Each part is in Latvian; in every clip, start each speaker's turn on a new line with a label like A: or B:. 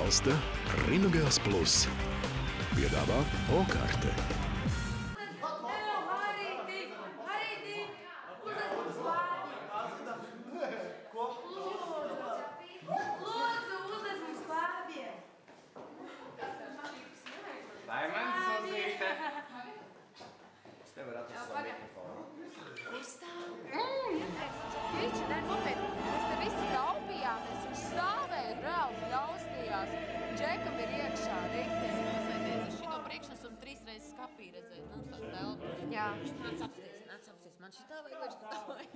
A: Atbalsta Rinogels Plus. Piedāvā O-karte.
B: Lai man Suzīte! Es tev varu atrast savu mikrofonu.
C: Piči, ne, nopietni. Mēs te visi taupījāmies. Viņš stāvēja, reāli bļaustījās. Džekam ir iekšā, rikteni.
D: Es šito priekšnesumu 3 reizes skapī redzēju. Nu, tā telpa.
C: Jā.
D: Viņš nāc apsties. Man šitā vajag, vai šitā vajag.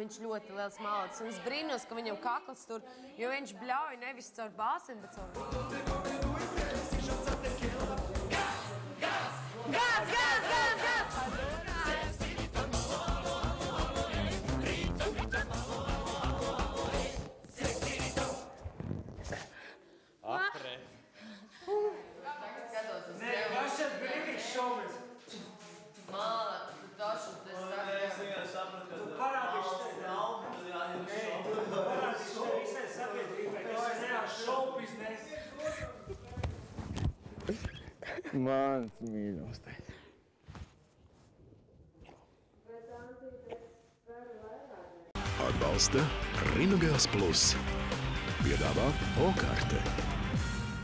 C: Viņš ļoti liels malacis. Un es brīnos, ka viņam kakls tur, jo viņš bļauj nevis caur bāzeni, bet caur vīnu.
B: Apre.
E: Nē, kas šeit brīdīgs šovis?
D: Mālēts, tu tašu te
E: Tu parādīši te visai sabiedrībai, kas ir reāls šovbiznes.
B: Mans mīļostais.
A: Atbalsta Rinogels Plus. Piedāvā O-karte.